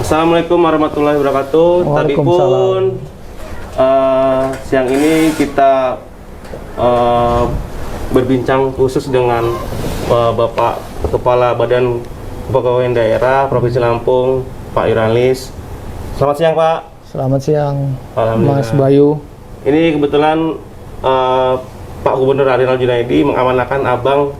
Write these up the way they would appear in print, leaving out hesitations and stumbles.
Assalamualaikum warahmatullahi wabarakatuh. Tadi pun siang ini kita berbincang khusus dengan Bapak Kepala Badan Kepegawaian Daerah Provinsi Lampung, Pak Yurnalis. Selamat siang, Pak. Selamat siang, Mas Bayu. Ini kebetulan Pak Gubernur Arinal Junaidi mengamanahkan Abang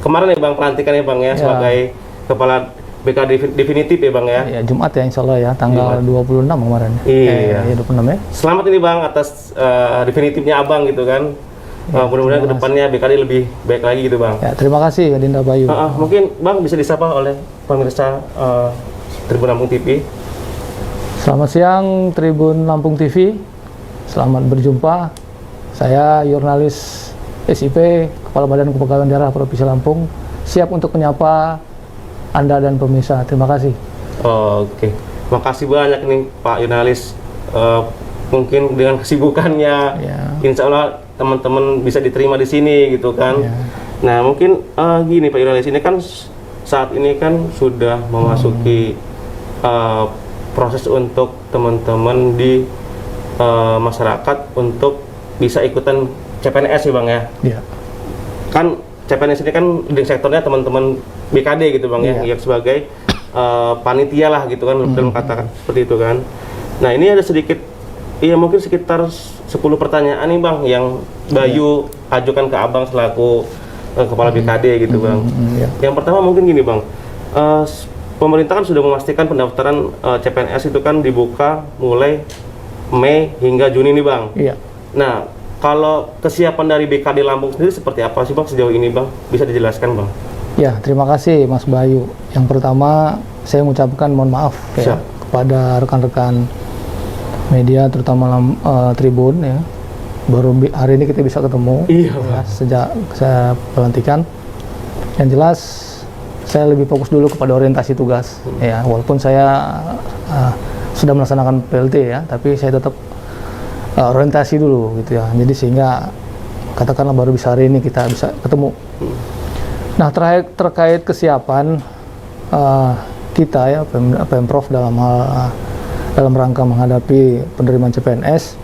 kemarin ya Bang, pelantikan ya Bang ya, sebagai Kepala BKD definitif ya Bang ya. Ya, Jumat ya insya Allah ya, tanggal Jumat. 26 kemarin. Iya. 26 ya. Selamat ini Bang atas definitifnya Abang gitu kan. Mudah-mudahan kedepannya BKD lebih baik lagi gitu Bang. Ya, terima kasih Adinda Bayu. Mungkin Bang bisa disapa oleh pemirsa Tribun Lampung TV. Selamat siang Tribun Lampung TV. Selamat berjumpa. Saya Yurnalis SIP, Kepala Badan Kepegawaian Daerah Provinsi Lampung, siap untuk menyapa Anda dan pemirsa. Terima kasih. Oke, makasih banyak nih Pak Yurnalis. Mungkin dengan kesibukannya, insya Allah teman-teman bisa diterima di sini gitu kan. Nah mungkin gini Pak Yurnalis, ini kan saat ini kan sudah memasuki proses untuk teman-teman di masyarakat untuk bisa ikutan CPNS ya Bang ya. Iya. Kan CPNS ini kan leading sektornya teman-teman BKD gitu Bang ya, yang sebagai panitia lah gitu kan, dalam kata seperti itu kan. Nah ini ada sedikit, mungkin sekitar 10 pertanyaan nih Bang yang Bayu ajukan ke Abang selaku Kepala BKD gitu Bang. Yang pertama mungkin gini Bang, pemerintah kan sudah memastikan pendaftaran CPNS itu kan dibuka mulai Mei hingga Juni nih Bang. Iya. Nah, kalau kesiapan dari BKD Lampung sendiri seperti apa sih Bang sejauh ini Bang? Bisa dijelaskan Bang? Ya, terima kasih Mas Bayu. Yang pertama, saya mengucapkan mohon maaf ya kepada rekan-rekan media, terutama Tribun ya. Baru hari ini kita bisa ketemu sejak saya pelantikan. Yang jelas, saya lebih fokus dulu kepada orientasi tugas. Ya, walaupun saya sudah melaksanakan PLT ya, tapi saya tetap orientasi dulu gitu ya. Jadi sehingga katakanlah baru bisa hari ini kita bisa ketemu. Nah, terkait kesiapan kita ya Pemprov dalam rangka menghadapi penerimaan CPNS,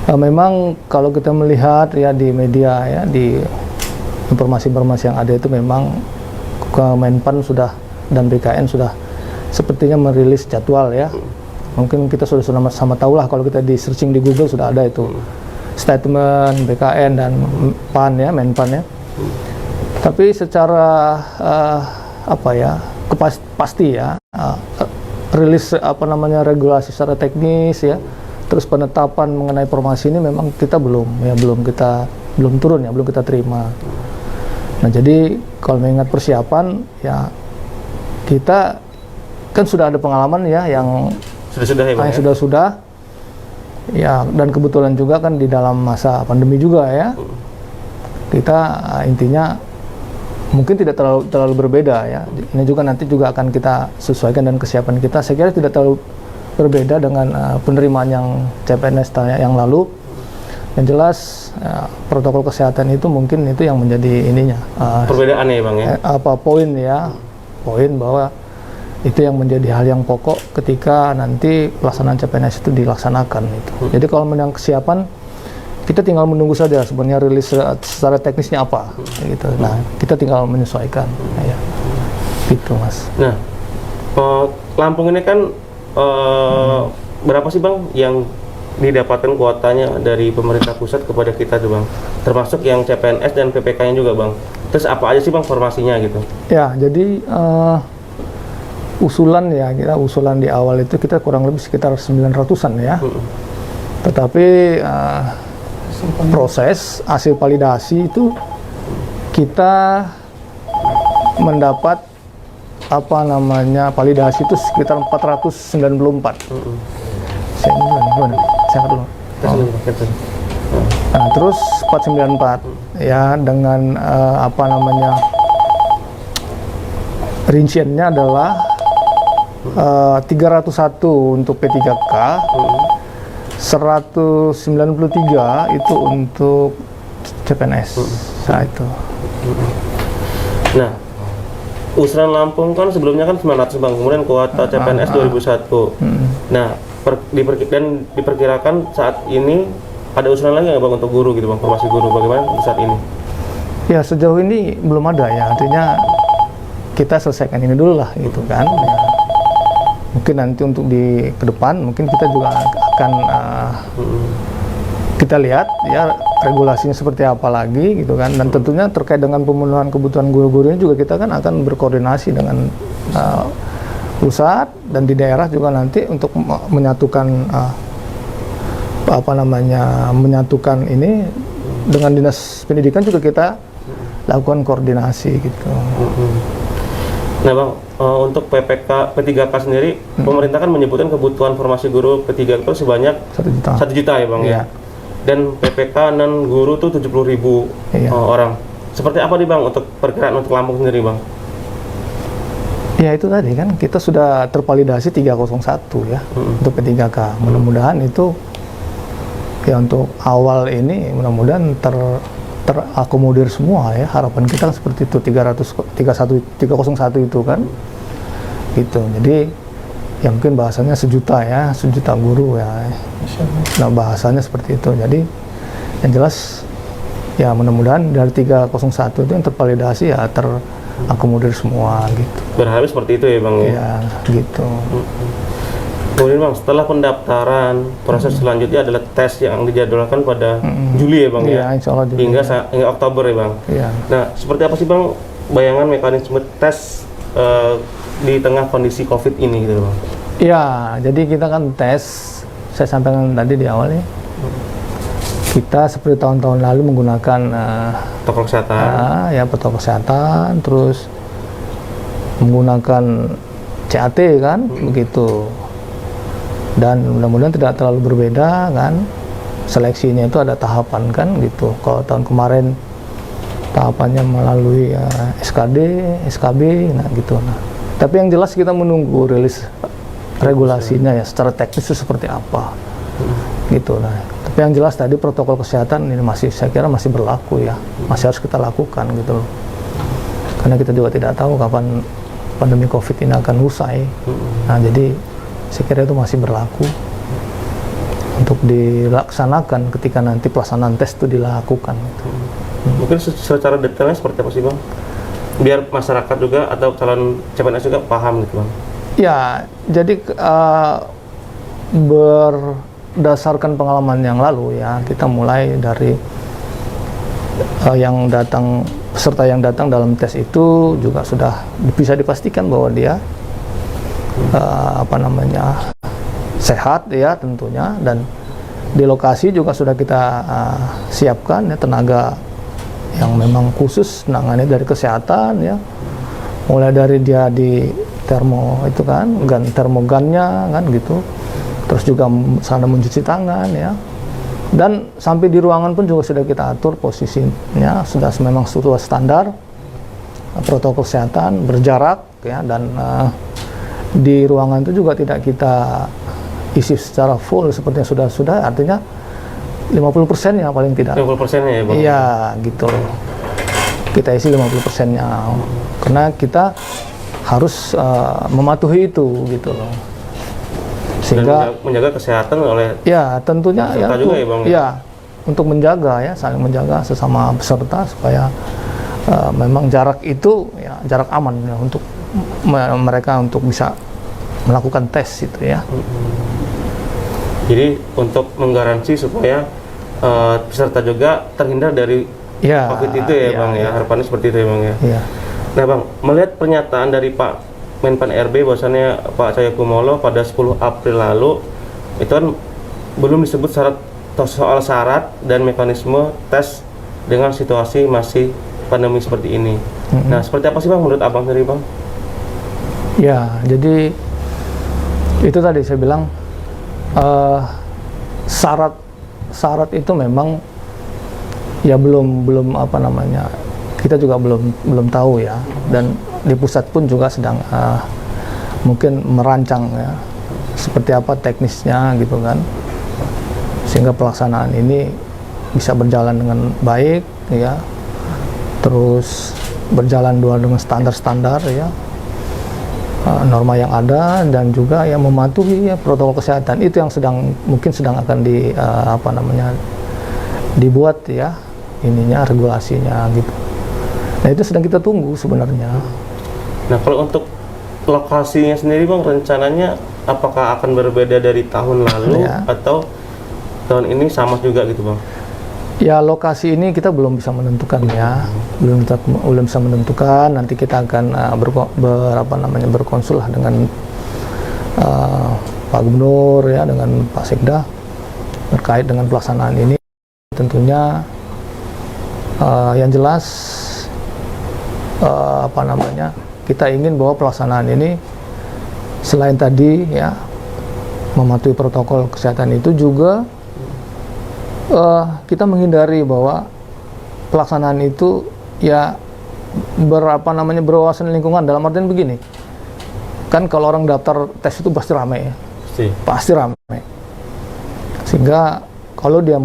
memang kalau kita melihat ya di media ya, di informasi-informasi yang ada itu memang Kemenpan sudah dan BKN sudah sepertinya merilis jadwal ya. Mungkin kita sudah sama tahu lah, kalau kita di searching di Google sudah ada itu statement BKN dan PAN ya, Menpan ya. Tapi secara pasti ya, rilis regulasi secara teknis ya, terus penetapan mengenai formasi ini memang kita belum kita terima. Nah jadi kalau mengingat persiapan ya, kita kan sudah ada pengalaman ya yang sudah ya, dan kebetulan juga kan di dalam masa pandemi juga ya, kita intinya mungkin tidak terlalu berbeda ya. Ini juga nanti juga akan kita sesuaikan, dan kesiapan kita saya kira tidak terlalu berbeda dengan penerimaan yang CPNS yang lalu. Yang jelas protokol kesehatan itu mungkin itu yang menjadi ininya perbedaannya ya Bang ya. Poin bahwa itu yang menjadi hal yang pokok ketika nanti pelaksanaan CPNS itu dilaksanakan itu. Jadi kalau menang kesiapan, kita tinggal menunggu saja sebenarnya rilis secara teknisnya apa gitu. Nah, kita tinggal menyesuaikan ya. Gitu Mas. Nah, Lampung ini kan berapa sih Bang yang didapatkan kuotanya dari pemerintah pusat kepada kita tuh Bang? Termasuk yang CPNS dan PPK-nya juga Bang. Terus apa aja sih Bang formasinya gitu? Ya, jadi usulan di awal itu kita kurang lebih sekitar 900-an ya. Tetapi proses hasil validasi itu kita mendapat validasi itu sekitar 494. Saya dulu. Nah, terus 494 ya, dengan rinciannya adalah 301 untuk P3K, 193 itu untuk CPNS. Nah itu. Nah, usulan Lampung kan sebelumnya kan 900 Bang, kemudian kuota CPNS 2001. Nah, dan diperkirakan saat ini ada usulan lagi nggak Bang untuk guru gitu Bang, formasi guru bagaimana untuk saat ini? Ya sejauh ini belum ada ya, artinya kita selesaikan ini dulu lah gitu kan. Ya, mungkin nanti untuk di ke depan mungkin kita juga akan kita lihat ya regulasinya seperti apa lagi gitu kan, dan tentunya terkait dengan pemenuhan kebutuhan guru-guru ini juga kita kan akan berkoordinasi dengan pusat dan di daerah juga nanti untuk menyatukan menyatukan ini dengan dinas pendidikan juga kita lakukan koordinasi gitu. Nah Bang, untuk PPK P3K sendiri, pemerintah kan menyebutkan kebutuhan formasi guru P3K itu sebanyak 1 juta ya Bang ya. Dan PPK non guru tuh 70.000 orang. Seperti apa nih Bang untuk perkiraan untuk Lampung sendiri Bang? Ya itu tadi kan kita sudah tervalidasi 301 ya untuk P3K. Mudah-mudahan itu ya untuk awal ini mudah-mudahan terakomodir semua ya. Harapan kita seperti itu 301 itu kan. Gitu. Jadi ya mungkin bahasanya 1 juta ya, 1 juta guru ya. Nah bahasanya seperti itu. Jadi yang jelas ya mudah-mudahan dari 301 itu yang tervalidasi ya terakomodir semua gitu. Berharap seperti itu ya Bang ya? Ya gitu. Kemudian Bang, setelah pendaftaran, proses selanjutnya adalah tes yang dijadwalkan pada Juli ya Bang ya? Insya Allah Juli. Hingga Oktober ya Bang? Iya. Nah, seperti apa sih Bang bayangan mekanisme tes di tengah kondisi COVID ini gitu Bang? Ya, jadi kita kan tes, saya sampaikan tadi di awal ya. Kita seperti tahun-tahun lalu menggunakan protokol kesehatan. Ya protokol kesehatan, terus menggunakan CAT kan, begitu. Dan mudah-mudahan tidak terlalu berbeda kan. Seleksinya itu ada tahapan kan gitu. Kalau tahun kemarin tahapannya melalui SKD, SKB, nah gitu. Nah, tapi yang jelas kita menunggu rilis regulasinya ya secara teknis itu seperti apa, gitu. Nah, tapi yang jelas tadi protokol kesehatan ini saya kira masih berlaku ya, masih harus kita lakukan gitu loh. Karena kita juga tidak tahu kapan pandemi COVID ini akan usai. Nah, jadi saya kira itu masih berlaku untuk dilaksanakan ketika nanti pelaksanaan tes itu dilakukan. Gitu. Mungkin secara detailnya seperti apa sih Bang? Biar masyarakat juga atau calon CPNS juga paham gitu Bang. Ya, jadi berdasarkan pengalaman yang lalu ya, kita mulai dari peserta yang datang dalam tes itu juga sudah bisa dipastikan bahwa dia sehat ya tentunya, dan di lokasi juga sudah kita siapkan ya tenaga yang memang khusus menangani dari kesehatan ya, mulai dari dia di termogannya kan gitu, terus juga sana mencuci tangan ya, dan sampai di ruangan pun juga sudah kita atur posisinya, sudah memang sesuai standar protokol kesehatan, berjarak ya, dan di ruangan itu juga tidak kita isi secara full seperti yang sudah, artinya 50% ya paling tidak. 50% ya Bang? Iya gitu, kita isi 50%-nya, karena kita harus mematuhi itu gitu loh, sehingga menjaga kesehatan oleh ya tentunya ya, juga ya Bang? Ya untuk menjaga ya, saling menjaga sesama peserta supaya memang jarak itu ya jarak aman ya, untuk mereka untuk bisa melakukan tes itu ya. Jadi untuk menggaransi supaya peserta juga terhindar dari COVID itu ya Bang ya, harapannya seperti itu ya Bang ya. Ya. Nah Bang, melihat pernyataan dari Pak Menpan RB bahwasannya Pak Cahyokumolo pada 10 April lalu itu kan belum disebut soal syarat dan mekanisme tes dengan situasi masih pandemi seperti ini. Nah seperti apa sih Bang menurut Abang sendiri Bang? Ya, jadi itu tadi saya bilang syarat itu memang ya belum kita juga belum tahu ya, dan di pusat pun juga sedang mungkin merancang ya seperti apa teknisnya gitu kan, sehingga pelaksanaan ini bisa berjalan dengan baik ya. Terus berjalan dengan standar-standar ya, norma yang ada, dan juga ya mematuhi ya protokol kesehatan. Itu yang mungkin sedang akan dibuat ya ininya, regulasinya gitu. Nah itu sedang kita tunggu sebenarnya. Nah kalau untuk lokasinya sendiri Bang, rencananya apakah akan berbeda dari tahun lalu Ya. atau tahun ini sama juga gitu Bang? Ya lokasi ini kita belum bisa menentukan ya, belum bisa menentukan. Nanti kita akan berkonsul lah dengan Pak Gubernur ya, dengan Pak Sekda terkait dengan pelaksanaan ini. Tentunya yang jelas kita ingin bahwa pelaksanaan ini selain tadi ya mematuhi protokol kesehatan itu juga kita menghindari bahwa pelaksanaan itu ya berwawasan lingkungan. Dalam artian begini, kan kalau orang daftar tes itu pasti ramai ya, pasti ramai, sehingga kalau dia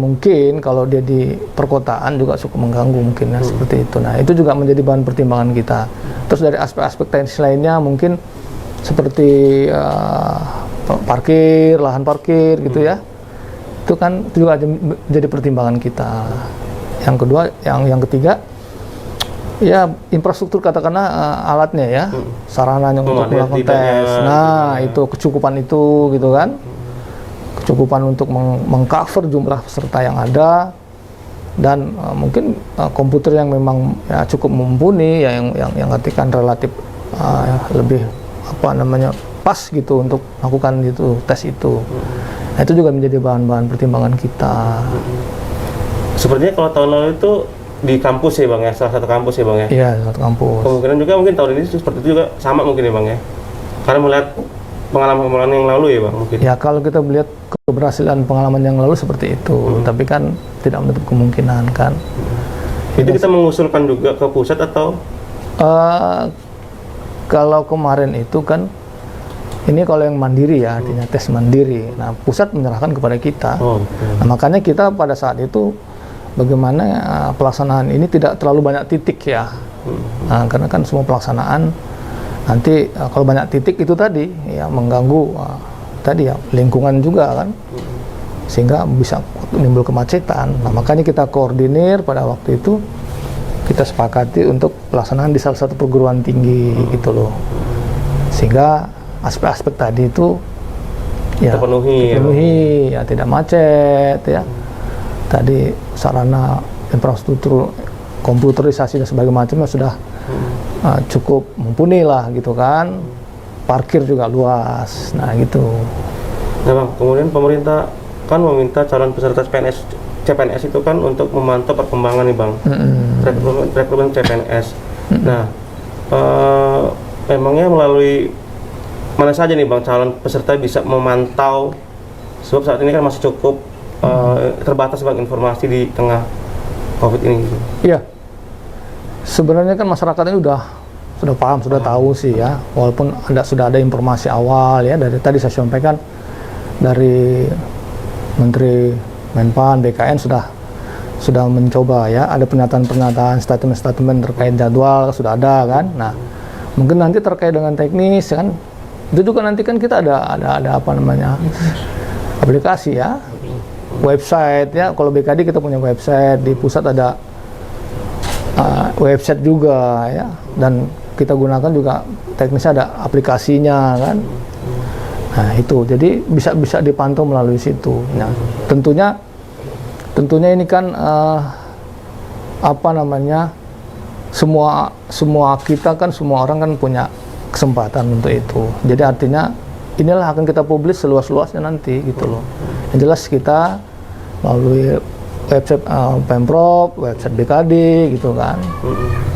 di perkotaan juga cukup mengganggu mungkin ya, seperti itu. Nah itu juga menjadi bahan pertimbangan kita. Terus dari aspek-aspek teknis lainnya mungkin seperti lahan parkir gitu ya, itu kan juga jadi pertimbangan kita. Yang kedua, yang ketiga ya infrastruktur, katakanlah alatnya ya, sarananya untuk melakukan tes. Nah itu kecukupan itu gitu kan, kecukupan untuk mengcover jumlah peserta yang ada, dan mungkin komputer yang memang ya cukup mumpuni ya, yang artikan relatif lebih pas gitu untuk melakukan itu tes itu. Nah, itu juga menjadi bahan-bahan pertimbangan kita. Sepertinya kalau tahun lalu itu di kampus ya Bang ya, salah satu kampus ya Bang ya? Iya, satu kampus. Kemungkinan juga mungkin tahun ini seperti itu juga sama mungkin ya Bang ya? Karena melihat pengalaman yang lalu ya Bang mungkin? Ya kalau kita melihat keberhasilan pengalaman yang lalu seperti itu, tapi kan tidak menutup kemungkinan kan. Itu kita mengusulkan juga ke pusat atau? Kalau kemarin itu kan, ini kalau yang mandiri ya, artinya tes mandiri. Nah, pusat menyerahkan kepada kita. Nah, makanya kita pada saat itu bagaimana pelaksanaan ini tidak terlalu banyak titik ya. Nah, karena kan semua pelaksanaan nanti kalau banyak titik itu tadi ya mengganggu tadi ya lingkungan juga kan. Sehingga bisa menimbul kemacetan. Nah, makanya kita koordinir pada waktu itu, kita sepakati untuk pelaksanaan di salah satu perguruan tinggi gitu loh. Sehingga aspek-aspek tadi itu ya terpenuhi ya, tidak macet ya. Tadi sarana infrastruktur komputerisasi dan sebagainya macamnya sudah cukup mumpuni lah gitu kan. Parkir juga luas. Nah gitu. Nah Bang, kemudian pemerintah kan meminta calon peserta CPNS itu kan untuk memantau perkembangan nih Bang, rekrutmen CPNS. Nah, emangnya melalui mana saja nih Bang calon peserta bisa memantau, sebab saat ini kan masih cukup terbatas Bang informasi di tengah COVID ini gitu. Iya, sebenarnya kan masyarakatnya sudah paham, sudah tahu sih ya, walaupun sudah ada informasi awal ya, dari tadi saya sampaikan dari Menteri Menpan, BKN sudah mencoba ya, ada pernyataan-pernyataan, statement-statement terkait jadwal sudah ada kan. Nah, mungkin nanti terkait dengan teknis kan, itu juga nanti kan kita ada aplikasi ya, website ya. Kalau BKD kita punya website, di pusat ada website juga ya, dan kita gunakan juga teknisnya, ada aplikasinya kan. Nah itu jadi bisa dipantau melalui situ. Nah tentunya ini kan semua kita kan, semua orang kan punya kesempatan untuk itu. Jadi artinya inilah akan kita publis seluas-luasnya nanti gitu loh. Yang jelas kita melalui website Pemprov, website BKD gitu kan.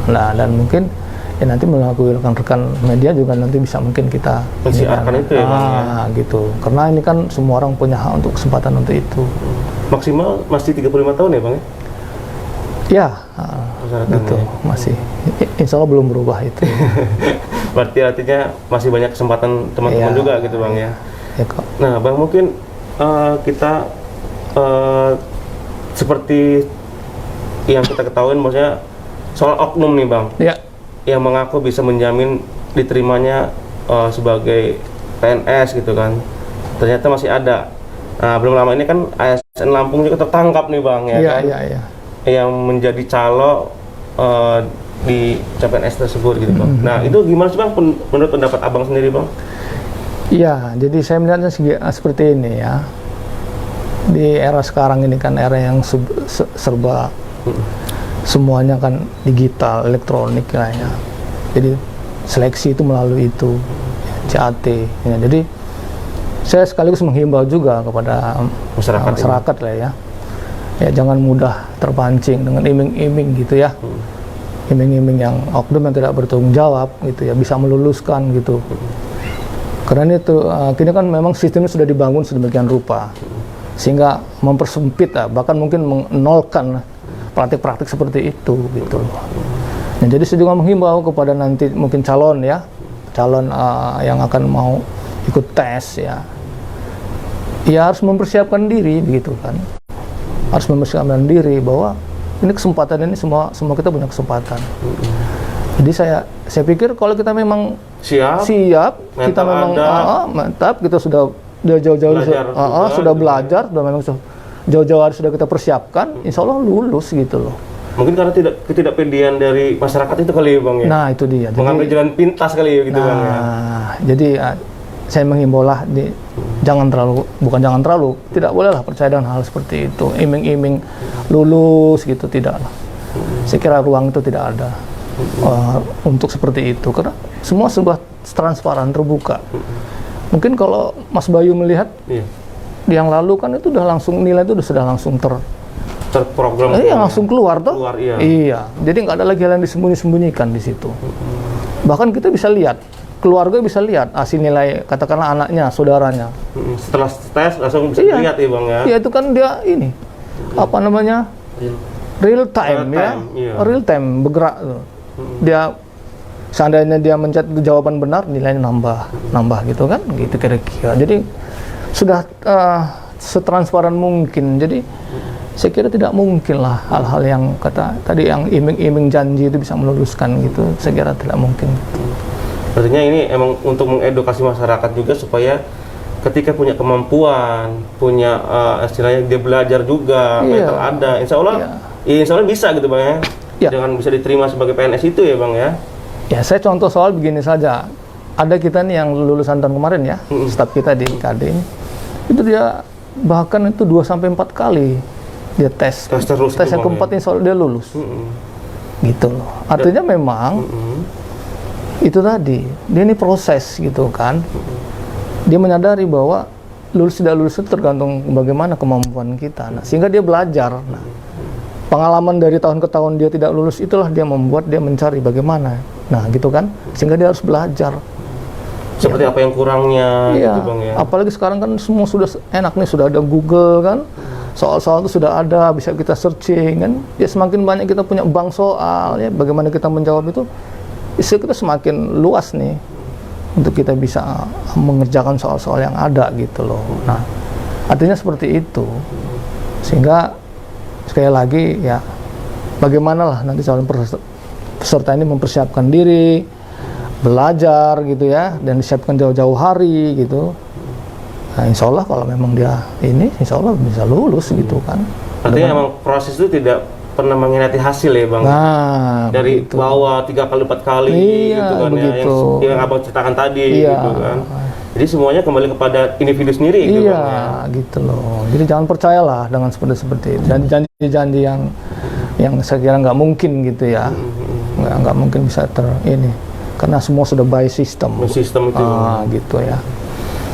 Nah dan mungkin ya nanti melalui rekan-rekan media juga nanti bisa mungkin kita mensiarkan itu ya Bang ya? Gitu. Karena ini kan semua orang punya hak untuk kesempatan untuk itu. Maksimal masih 35 tahun ya Bang ya? Ya, gitu ya. Masih. Insya Allah belum berubah itu. Berarti artinya masih banyak kesempatan teman-teman juga gitu Bang ya? Ya kok. Nah Bang, mungkin kita seperti yang kita ketahui maksudnya soal oknum nih Bang. Ya. yang mengaku bisa menjamin diterimanya sebagai PNS gitu kan. Ternyata masih ada. Nah, belum lama ini kan ASN Lampung juga tertangkap nih Bang, ya kan? Iya. Yang menjadi calo di CPNS tersebut gitu Bang. Nah, itu gimana sih Bang menurut pendapat Abang sendiri Bang? Iya, jadi saya melihatnya seperti ini ya. Di era sekarang ini kan era yang serba semuanya kan digital, elektronik lah ya. Jadi seleksi itu melalui itu, CAT. Ya, jadi saya sekaligus menghimbau juga kepada masyarakat lah ya. Ya jangan mudah terpancing dengan iming-iming gitu ya. Iming-iming yang oknum yang tidak bertanggung jawab gitu ya, bisa meluluskan gitu. Karena itu kini kan memang sistemnya sudah dibangun sedemikian rupa. Sehingga mempersempit bahkan mungkin menolkan praktik-praktik seperti itu gitu. Nah, jadi saya juga menghimbau kepada nanti mungkin calon yang akan mau ikut tes ya harus mempersiapkan diri begitu kan, harus mempersiapkan diri bahwa ini kesempatan ini semua kita punya kesempatan. Jadi saya pikir kalau kita memang siap kita memang mantap, kita sudah jauh-jauh sudah belajar, jauh-jauh hari sudah kita persiapkan, insya Allah lulus gitu loh. Mungkin karena ketidakpedean dari masyarakat itu kali ya Bang ya? Nah itu dia. Mengambil jalan pintas kali ya gitu Bang ya? Jadi saya menghimbau lah, tidak bolehlah percaya dengan hal seperti itu, iming-iming lulus gitu, tidaklah. Saya kira ruang itu tidak ada untuk seperti itu, karena semua sebuah transparan, terbuka. Mungkin kalau Mas Bayu melihat yang lalu kan itu nilai itu sudah langsung terprogram. Langsung keluar toh. Iya. Jadi nggak ada lagi hal yang disembunyikan di situ. Bahkan kita bisa lihat, keluarga bisa lihat hasil nilai, katakanlah anaknya, saudaranya. Setelah tes langsung bisa lihat ya Bang ya. Iya, itu kan dia ini real time ya. Real time bergerak tuh. Dia seandainya dia mencet itu jawaban benar, nilainya nambah gitu kan, gitu kira-kira. Jadi sudah setransparan mungkin. Jadi saya kira tidak mungkin lah hal-hal yang tadi yang iming-iming janji itu bisa meluluskan gitu. Saya kira tidak mungkin. Artinya ini emang untuk mengedukasi masyarakat juga supaya ketika punya kemampuan, punya istilahnya dia belajar juga, mental ada, insya Allah bisa gitu Bang ya. Jangan bisa diterima sebagai PNS itu ya Bang ya. Ya, saya contoh soal begini saja. Ada kita nih yang lulusan tahun kemarin ya, staf kita di KD ini. Itu dia bahkan itu 2-4 kali dia tes yang keempat insya Allah dia lulus. Gitu loh. Artinya memang itu tadi, dia ini proses gitu kan. Dia menyadari bahwa lulus tidak lulus itu tergantung bagaimana kemampuan kita. Nah, sehingga dia belajar. Nah, pengalaman dari tahun ke tahun dia tidak lulus itulah dia membuat dia mencari bagaimana. Nah, gitu kan. Sehingga dia harus belajar. Seperti apa yang kurangnya gitu Bang ya. Apalagi sekarang kan semua sudah enak nih, sudah ada Google kan. Soal-soal itu sudah ada, bisa kita searching kan. Ya semakin banyak kita punya bank soal ya, bagaimana kita menjawab itu, istilah kita semakin luas nih untuk kita bisa mengerjakan soal-soal yang ada gitu loh. Nah, artinya seperti itu. Sehingga sekali lagi ya, bagaimanalah nanti calon peserta ini mempersiapkan diri, belajar gitu ya, dan disiapkan jauh-jauh hari gitu. Nah, insya Allah kalau memang dia ini, insya Allah bisa lulus gitu kan. Artinya emang proses itu tidak pernah mengkhianati hasil ya Bang? Nah, dari begitu. Bawah 3 kali 4 kali gitu kan begitu. Ya, yang Abang ceritakan tadi gitu kan. Jadi semuanya kembali kepada individu sendiri gitu Bang ya? Gitu loh. Jadi jangan percayalah dengan seperti itu. Janji-janji yang saya kira nggak mungkin gitu ya. Nggak mungkin bisa ini. Karena semua sudah by system. Sistem itu. Gitu ya.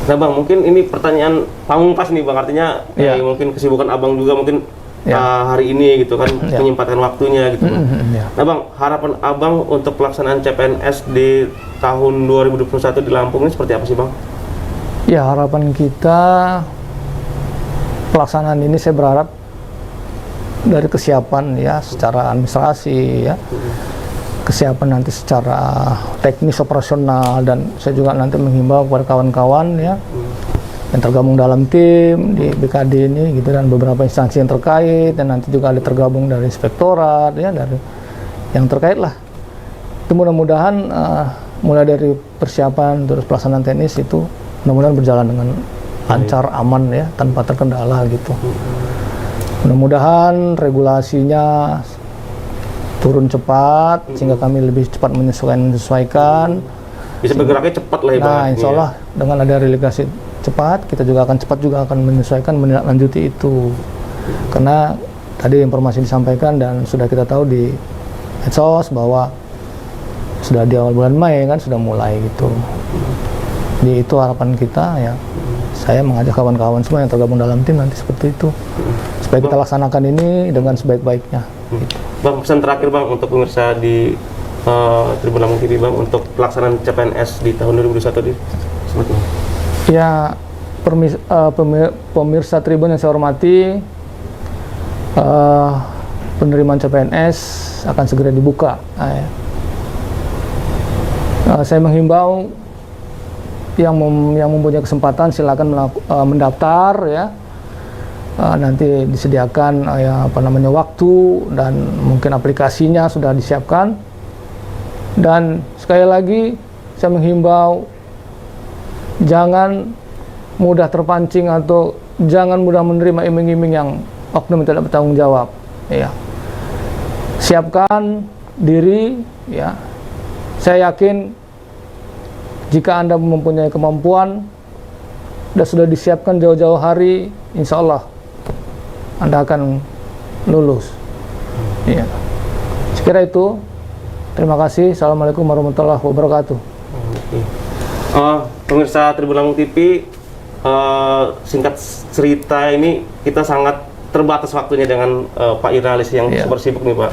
Nah Bang, mungkin ini pertanyaan pamungkas nih Bang, artinya mungkin kesibukan Abang juga mungkin hari ini gitu kan, menyempatkan waktunya gitu Bang. Nah Bang, harapan Abang untuk pelaksanaan CPNS di tahun 2021 di Lampung ini seperti apa sih Bang? Ya, harapan kita pelaksanaan ini saya berharap dari kesiapan ya secara administrasi ya, kesiapan nanti secara teknis operasional, dan saya juga nanti menghimbau kepada kawan-kawan ya yang tergabung dalam tim di BKD ini gitu, dan beberapa instansi yang terkait, dan nanti juga ada tergabung dari inspektorat ya, dari yang terkait lah, Itu mudah-mudahan mulai dari persiapan terus pelaksanaan teknis itu mudah-mudahan berjalan dengan lancar, aman ya, tanpa terkendala gitu. Mudah-mudahan regulasinya turun cepat sehingga kami lebih cepat menyesuaikan. Bisa bergeraknya cepat lah ya Bang. Nah, insya Allah dengan ada regulasi cepat, kita juga akan menyesuaikan, menindaklanjuti itu. Karena tadi informasi disampaikan dan sudah kita tahu di medsos bahwa sudah di awal bulan Mei kan sudah mulai gitu. Jadi itu harapan kita ya. Saya mengajak kawan-kawan semua yang tergabung dalam tim nanti seperti itu. Supaya kita laksanakan ini dengan sebaik-baiknya. Gitu. Bang, pesan terakhir Bang untuk pemirsa di Tribun Lampung TV Bang untuk pelaksanaan CPNS di tahun 2021 ini. Ya, pemirsa Tribun yang saya hormati, penerimaan CPNS akan segera dibuka. Saya menghimbau yang mempunyai kesempatan silakan mendaftar ya. Nanti disediakan waktu dan mungkin aplikasinya sudah disiapkan. Dan sekali lagi saya menghimbau jangan mudah terpancing atau jangan mudah menerima iming-iming yang oknum tidak bertanggung jawab. Ya. Siapkan diri ya. Saya yakin jika Anda mempunyai kemampuan dan sudah disiapkan jauh-jauh hari, insya Allah Anda akan lulus. Ya. Sekira itu. Terima kasih. Assalamualaikum warahmatullahi wabarakatuh. Pemirsa Tribun Lampung TV, singkat cerita ini kita sangat terbatas waktunya dengan Pak Jurnalis yang super sibuk nih Pak.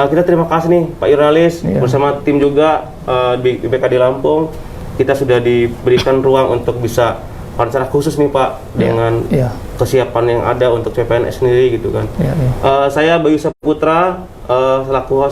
Kita terima kasih nih Pak Jurnalis bersama tim juga di BKD Lampung. Kita sudah diberikan ruang untuk bisa wawancara khusus nih Pak dengan kesiapan yang ada untuk CPNS sendiri gitu kan. Saya Bayu Saputra selaku host